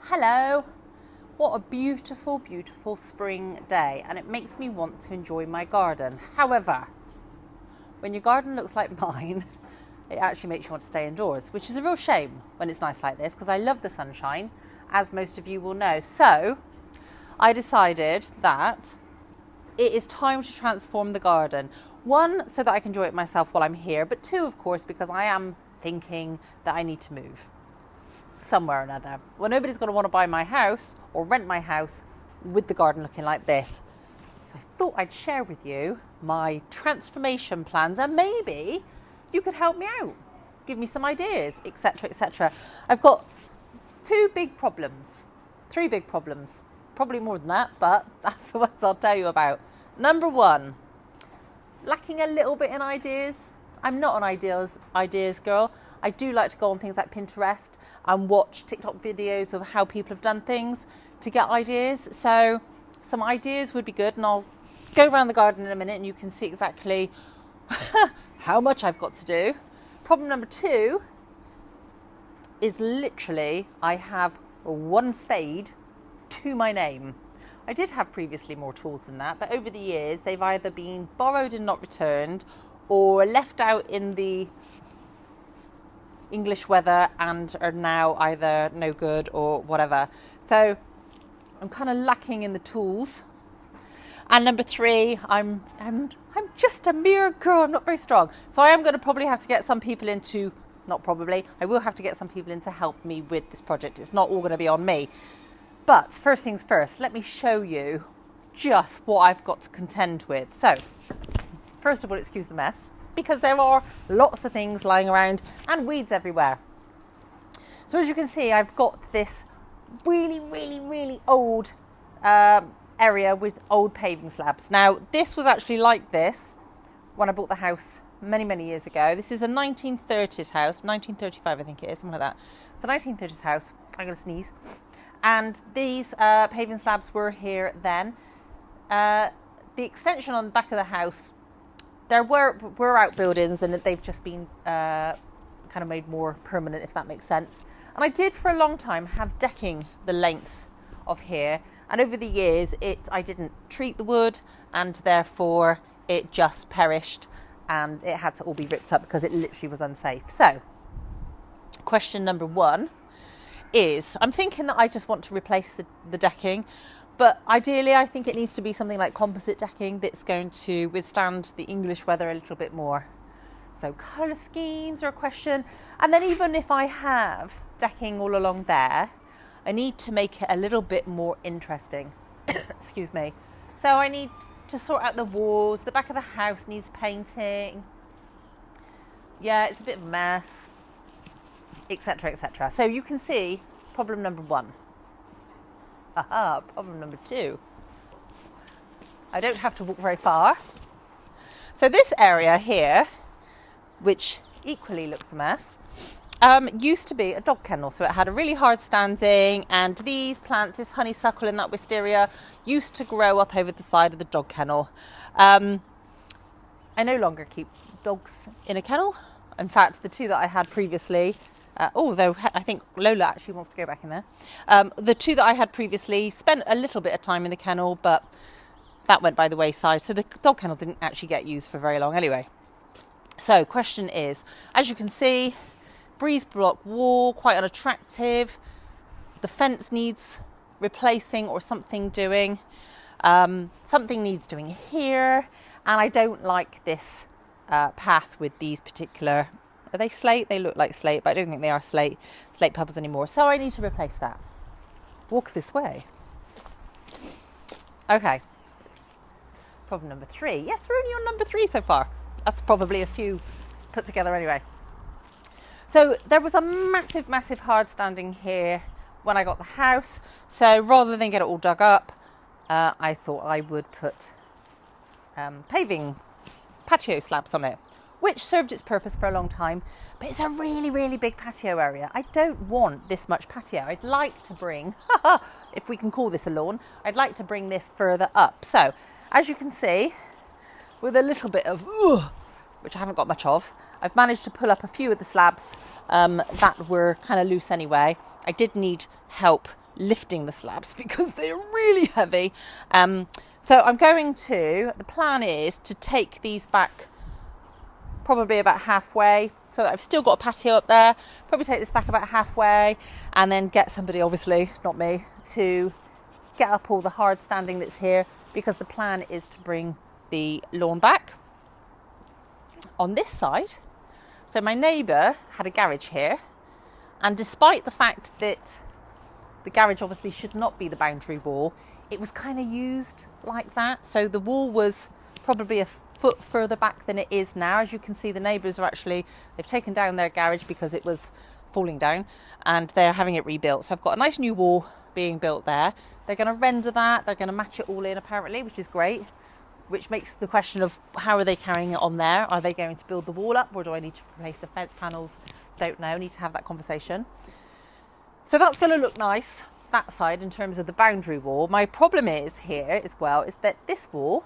Hello! What a beautiful, beautiful spring day, and it makes me want to enjoy my garden. However, when your garden looks like mine, it actually makes you want to stay indoors, which is a real shame when it's nice like this, because I love the sunshine, as most of you will know. So I decided that it is time to transform the garden. One, so that I can enjoy it myself while I'm here, but two, of course, because I am thinking that I need to move somewhere or another. Well, nobody's going to want to buy my house or rent my house with the garden looking like this. So I thought I'd share with you my transformation plans, and maybe you could help me out, give me some ideas, etc., etc. I've got three big problems, probably more than that, but that's the ones I'll tell you about. Number one, lacking a little bit in ideas. I'm not an ideas girl. I do like to go on things like Pinterest and watch TikTok videos of how people have done things to get ideas. So some ideas would be good, and I'll go around the garden in a minute and you can see exactly how much I've got to do. Problem number two is literally I have one spade to my name. I did have previously more tools than that, but over the years they've either been borrowed and not returned or left out in the English weather and are now either no good or whatever. So I'm kind of lacking in the tools. And number three, I'm just a mere girl. I'm not very strong. So I am going to probably have to get some people I will have to get some people in to help me with this project. It's not all going to be on me. But first things first, let me show you just what I've got to contend with. So first of all, excuse the mess, because there are lots of things lying around and weeds everywhere. So as you can see, I've got this really old area with old paving slabs. Now, this was actually like this when I bought the house many years ago. This is a 1930s house, 1935 I think it is, something like that. It's a 1930s house. I'm going to sneeze. And these paving slabs were here then. The extension on the back of the house, there were outbuildings, and they've just been kind of made more permanent, if that makes sense. And I did for a long time have decking the length of here, and over the years I didn't treat the wood, and therefore it just perished and it had to all be ripped up because it literally was unsafe. So question number one is, I'm thinking that I just want to replace the decking. But ideally, I think it needs to be something like composite decking that's going to withstand the English weather a little bit more. So colour schemes are a question. And then even if I have decking all along there, I need to make it a little bit more interesting. Excuse me. So I need to sort out the walls. The back of the house needs painting. Yeah, it's a bit of a mess, etc., etc. So you can see problem number one. Aha, problem number two. I don't have to walk very far. So this area here, which equally looks a mess, used to be a dog kennel. So it had a really hard standing, and these plants, this honeysuckle and that wisteria, used to grow up over the side of the dog kennel. I no longer keep dogs in a kennel. In fact, the two that I had previously, although I think Lola actually wants to go back in there. The two that I had previously spent a little bit of time in the kennel, but that went by the wayside. So the dog kennel didn't actually get used for very long anyway. So question is, as you can see, breeze block wall, quite unattractive. The fence needs replacing or something doing. Something needs doing here. And I don't like this path with these particular... Are they slate? They look like slate, but I don't think they are slate pebbles anymore. So I need to replace that. Walk this way. Okay. Problem number three. Yes, we're only on number three so far. That's probably a few put together anyway. So there was a massive hard standing here when I got the house. So rather than get it all dug up, I thought I would put paving patio slabs on it, which served its purpose for a long time, but it's a really big patio area. I don't want this much patio. I'd like to bring, if we can call this a lawn, I'd like to bring this further up. So, as you can see, with a little bit of, which I haven't got much of, I've managed to pull up a few of the slabs that were kind of loose anyway. I did need help lifting the slabs because they're really heavy. So I'm going to, the plan is to take these back probably about halfway. So I've still got a patio up there, probably take this back about halfway and then get somebody, obviously not me, to get up all the hard standing that's here, because the plan is to bring the lawn back on this side. So my neighbour had a garage here, and despite the fact that the garage obviously should not be the boundary wall, it was kind of used like that. So the wall was probably a foot further back than it is now. As you can see, the neighbours are actually, they've taken down their garage because it was falling down and they're having it rebuilt. So I've got a nice new wall being built there. They're going to render that, they're going to match it all in apparently, which is great, which makes the question of how are they carrying it on there? Are they going to build the wall up, or do I need to replace the fence panels? Don't know, need to have that conversation. So that's going to look nice, that side, in terms of the boundary wall. My problem is here as well is that this wall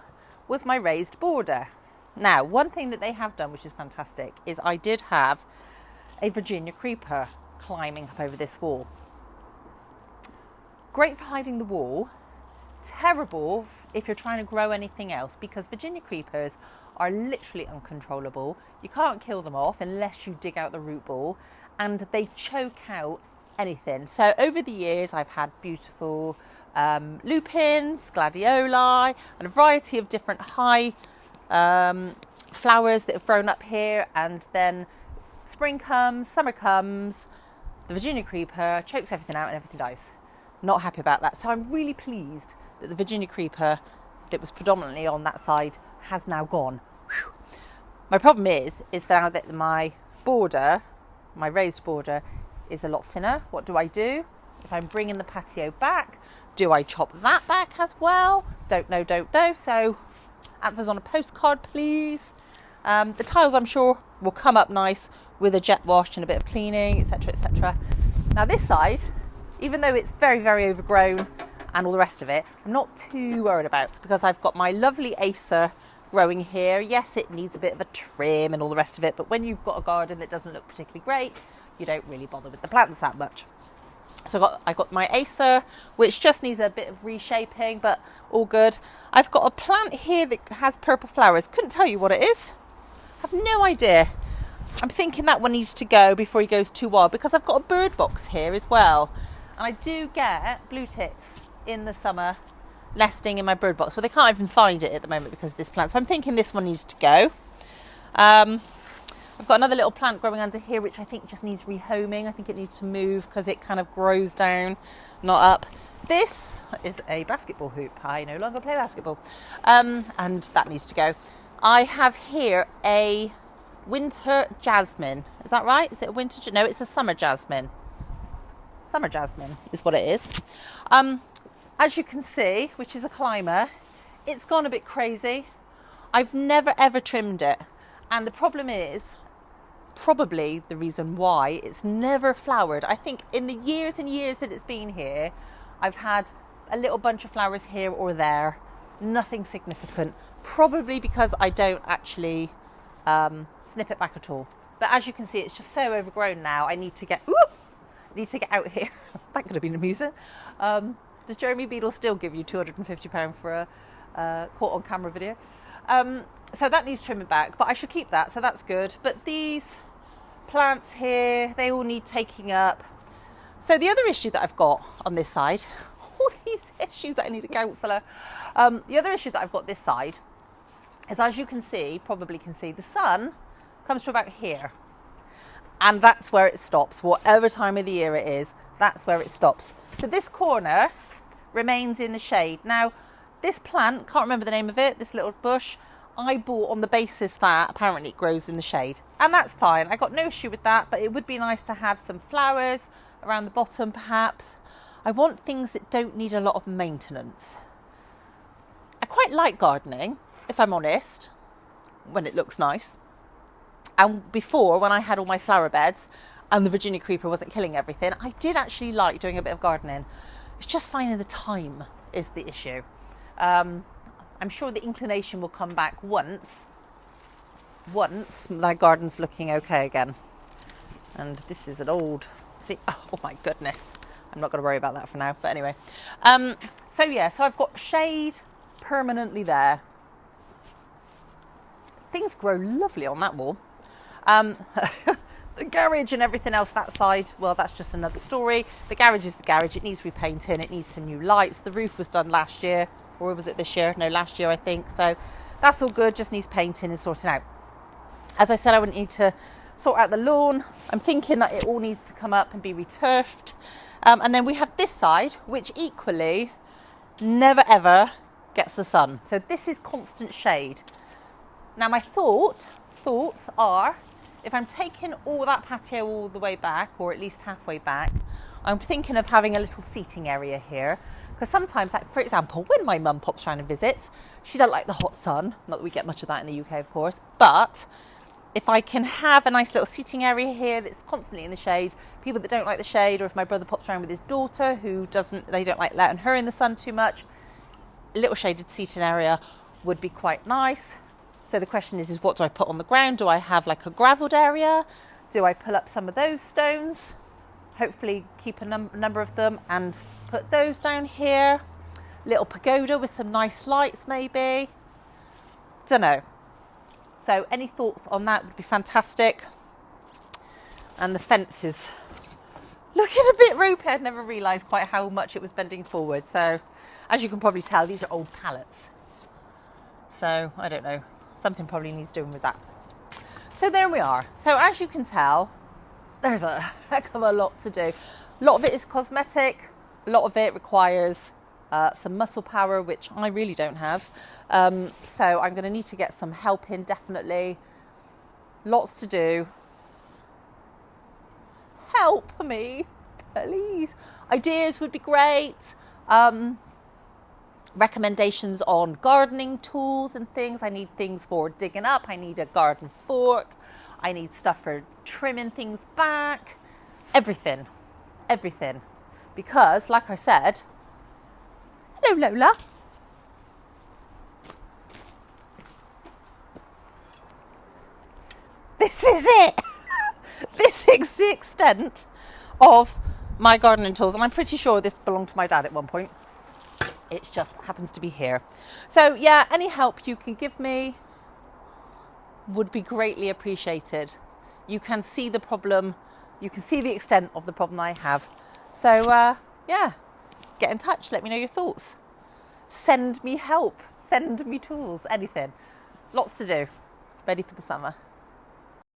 was my raised border. Now, one thing that they have done, which is fantastic, is I did have a Virginia creeper climbing up over this wall. Great for hiding the wall, terrible if you're trying to grow anything else, because Virginia creepers are literally uncontrollable. You can't kill them off unless you dig out the root ball, and they choke out anything. So over the years I've had beautiful lupins, gladioli, and a variety of different high flowers that have grown up here, and then spring comes, summer comes, the Virginia creeper chokes everything out and everything dies. Not happy about that. So I'm really pleased that the Virginia creeper that was predominantly on that side has now gone. Whew. My problem is now that my border, my raised border, is a lot thinner. What do I do? If I'm bringing the patio back, do I chop that back as well? Don't know. So answers on a postcard, please. The tiles, I'm sure, will come up nice with a jet wash and a bit of cleaning, etc, etc. Now this side, even though it's very, very overgrown and all the rest of it, I'm not too worried about, because I've got my lovely Acer growing here. Yes, it needs a bit of a trim and all the rest of it, but when you've got a garden that doesn't look particularly great, you don't really bother with the plants that much. So I got my Acer, which just needs a bit of reshaping, but all good. I've got a plant here that has purple flowers. Couldn't tell you what it is. Have no idea. I'm thinking that one needs to go before he goes too wild, because I've got a bird box here as well. And I do get blue tits in the summer nesting in my bird box. Well, they can't even find it at the moment because of this plant. So I'm thinking this one needs to go. I've got another little plant growing under here, which I think just needs rehoming. I think it needs to move because it kind of grows down, not up. This is a basketball hoop. I no longer play basketball. And that needs to go. I have here a winter jasmine. Is that right? Is it a winter? No, it's a summer jasmine. Summer jasmine is what it is. As you can see, which is a climber, it's gone a bit crazy. I've never ever trimmed it. And the problem is, probably the reason why, it's never flowered. I think in the years and years that it's been here, I've had a little bunch of flowers here or there. Nothing significant. Probably because I don't actually snip it back at all. But as you can see, it's just so overgrown now. I need to get out here. That could have been amusing. Does Jeremy Beadle still give you £250 for a caught on camera video? So that needs trimming back, but I should keep that, so that's good. But these plants here, they all need taking up. So the other issue that I've got on this side, all these issues that I need a counsellor. The other issue that I've got this side is, as you can see, probably can see, the sun comes to about here. And that's where it stops. Whatever time of the year it is, that's where it stops. So this corner remains in the shade. Now, this plant, can't remember the name of it, this little bush, I bought on the basis that apparently it grows in the shade. And that's fine. I got no issue with that, but it would be nice to have some flowers around the bottom, perhaps. I want things that don't need a lot of maintenance. I quite like gardening, if I'm honest, when it looks nice. And before, when I had all my flower beds and the Virginia creeper wasn't killing everything, I did actually like doing a bit of gardening. It's just finding the time is the issue. I'm sure the inclination will come back once my garden's looking okay again. And this is an old, see, oh my goodness. I'm not going to worry about that for now. But anyway, so yeah, so I've got shade permanently there. Things grow lovely on that wall. The garage and everything else that side, well, that's just another story. The garage is the garage. It needs repainting. It needs some new lights. The roof was done last year, or was it this year? No, last year, I think. So that's all good. Just needs painting and sorting out. As I said, I would need to sort out the lawn. I'm thinking that it all needs to come up and be returfed. And then we have this side, which equally never ever gets the sun. So this is constant shade. Now my thoughts are, if I'm taking all that patio all the way back, or at least halfway back, I'm thinking of having a little seating area here. Because sometimes, like for example, when my mum pops around and visits, she doesn't like the hot sun. Not that we get much of that in the UK, of course. But if I can have a nice little seating area here that's constantly in the shade, people that don't like the shade, or if my brother pops around with his daughter they don't like letting her in the sun too much, a little shaded seating area would be quite nice. So the question is what do I put on the ground? Do I have like a gravelled area? Do I pull up some of those stones? Hopefully keep a number of them and put those down here. Little pagoda with some nice lights maybe. Don't know. So any thoughts on that would be fantastic. And the fence is looking a bit ropey. I'd never realised quite how much it was bending forward. So as you can probably tell, these are old pallets. So I don't know. Something probably needs doing with that. So there we are. So as you can tell, there's a heck of a lot to do. A lot of it is cosmetic. A lot of it requires some muscle power, which I really don't have. So I'm going to need to get some help in, definitely. Lots to do. Help me, please. Ideas would be great. Recommendations on gardening tools and things. I need things for digging up. I need a garden fork. I need stuff for trimming things back. Everything. Because, like I said, hello Lola. This is it. This is the extent of my gardening tools. And I'm pretty sure this belonged to my dad at one point. It just happens to be here. So yeah, any help you can give me would be greatly appreciated. You can see the problem. You can see the extent of the problem I have. So yeah, get in touch. Let me know your thoughts. Send me help. Send me tools. Anything. Lots to do. Ready for the summer.